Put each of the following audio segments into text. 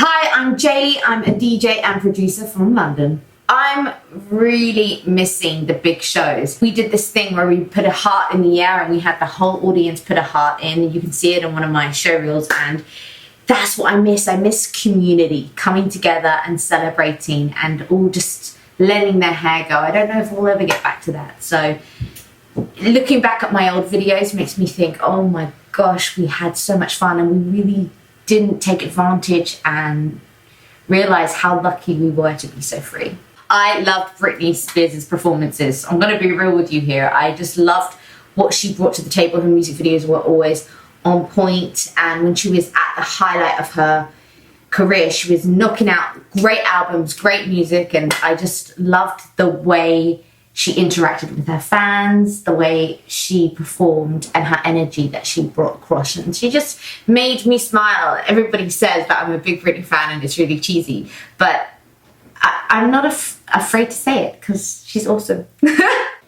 Hi, I'm Jayli. I'm a DJ and producer from London. I'm really missing the big shows. We did this thing where we put a heart in the air and we had the whole audience put a heart in. You can see it in one of my show reels, and that's what I miss. I miss community, coming together and celebrating and all just letting their hair go. I don't know if we'll ever get back to that. So looking back at my old videos makes me think, oh my gosh, we had so much fun and we really didn't take advantage and realize how lucky we were to be so free. I loved Britney Spears' performances. I'm going to be real with you here. I just loved what she brought to the table. Her music videos were always on point, and when she was at the highlight of her career, she was knocking out great albums, great music, and I just loved the way she interacted with her fans, the way she performed, and her energy that she brought across. And she just made me smile. Everybody says that I'm a big Britney fan and it's really cheesy, but I'm not afraid to say it because she's awesome.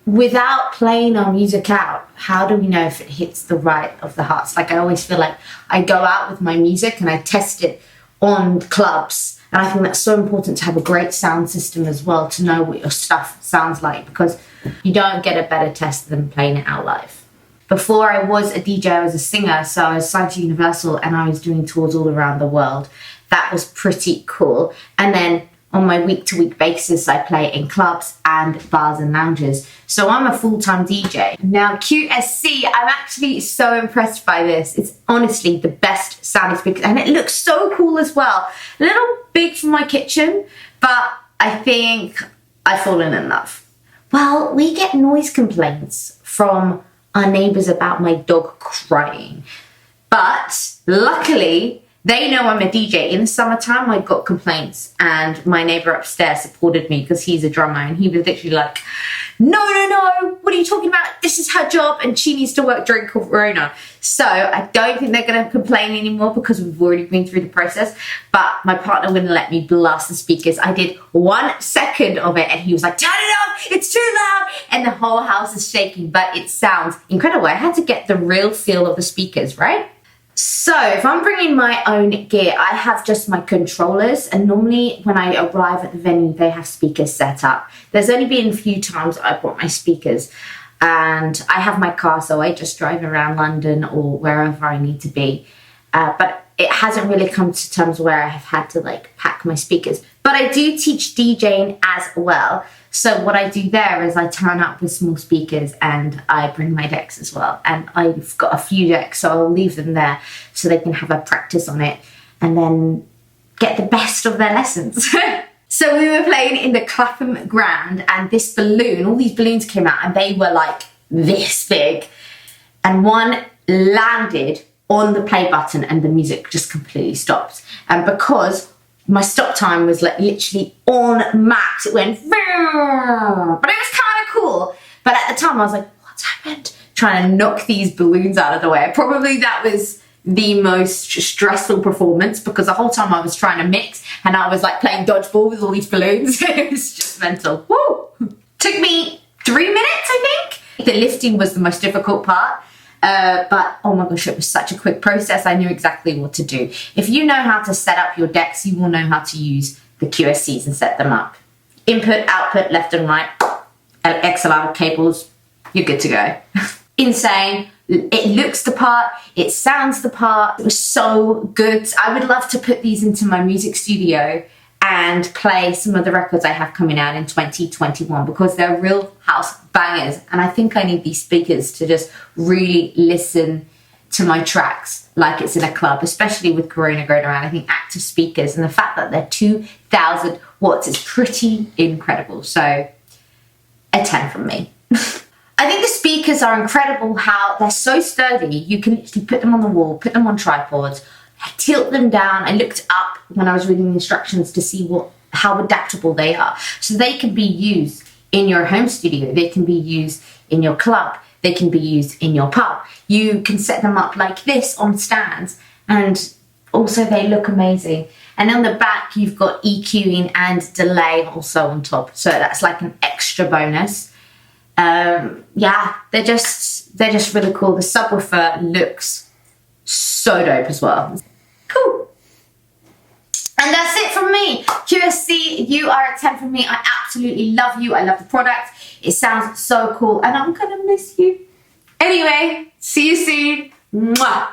Without playing our music out, how do we know if it hits the right of the hearts? Like, I always feel like I go out with my music and I test it on clubs. And I think that's so important to have a great sound system as well, to know what your stuff sounds like, because you don't get a better test than playing it out live. Before I was a DJ, I was a singer, so I was signed to Universal and I was doing tours all around the world. That was pretty cool. And then on my week-to-week basis, I play in clubs and bars and lounges. So I'm a full-time DJ. Now QSC, I'm actually so impressed by this. It's honestly the best sounding speaker, and it looks so cool as well. A little big for my kitchen, but I think I've fallen in love. Well, we get noise complaints from our neighbours about my dog crying, but luckily, they know I'm a DJ. In the summertime, I got complaints, and my neighbour upstairs supported me because he's a drummer, and he was literally like, no, what are you talking about? This is her job and she needs to work during Corona. So I don't think they're going to complain anymore because we've already been through the process, but my partner wouldn't let me blast the speakers. I did 1 second of it and he was like, turn it off, it's too loud, and the whole house is shaking, but it sounds incredible. I had to get the real feel of the speakers, right? So if I'm bringing my own gear, I have just my controllers, and normally when I arrive at the venue, they have speakers set up. There's only been a few times I brought my speakers, and I have my car, so I just drive around London or wherever I need to be. But it hasn't really come to terms where I have had to like pack my speakers. But I do teach DJing as well. So what I do there is I turn up with small speakers and I bring my decks as well. And I've got a few decks, so I'll leave them there so they can have a practice on it and then get the best of their lessons. So we were playing in the Clapham Grand, and this balloon, all these balloons came out and they were like this big. And one landed on the play button and the music just completely stopped. And because my stop time was like literally on max, it went, but it was kind of cool. But at the time I was like, what's happened? Trying to knock these balloons out of the way. Probably that was the most stressful performance because the whole time I was trying to mix and I was like playing dodgeball with all these balloons. It was just mental. Woo! Took me 3 minutes, I think. The lifting was the most difficult part. But oh my gosh, it was such a quick process. I knew exactly what to do. If you know how to set up your decks, you will know how to use the QSCs and set them up. Input, output, left and right, XLR cables, you're good to go. Insane. It looks the part, it sounds the part. It was so good. I would love to put these into my music studio and play some of the records I have coming out in 2021 because they're real house bangers, and I think I need these speakers to just really listen to my tracks like it's in a club, especially with Corona going around. I think active speakers and the fact that they're 2,000 watts is pretty incredible. So a 10 from me. I think the speakers are incredible, how they're so sturdy. You can literally put them on the wall, put them on tripods, tilt them down. I looked up when I was reading the instructions to see how adaptable they are. So they can be used in your home studio, they can be used in your club, they can be used in your pub. You can set them up like this on stands, and also they look amazing. And on the back, you've got EQing and delay also on top. So that's like an extra bonus. Yeah, they're just really cool. The subwoofer looks so dope as well. Cool. And QSC, you are a 10 from me. I absolutely love you. I love the product. It sounds so cool and I'm gonna miss you. Anyway, see you soon. Mwah.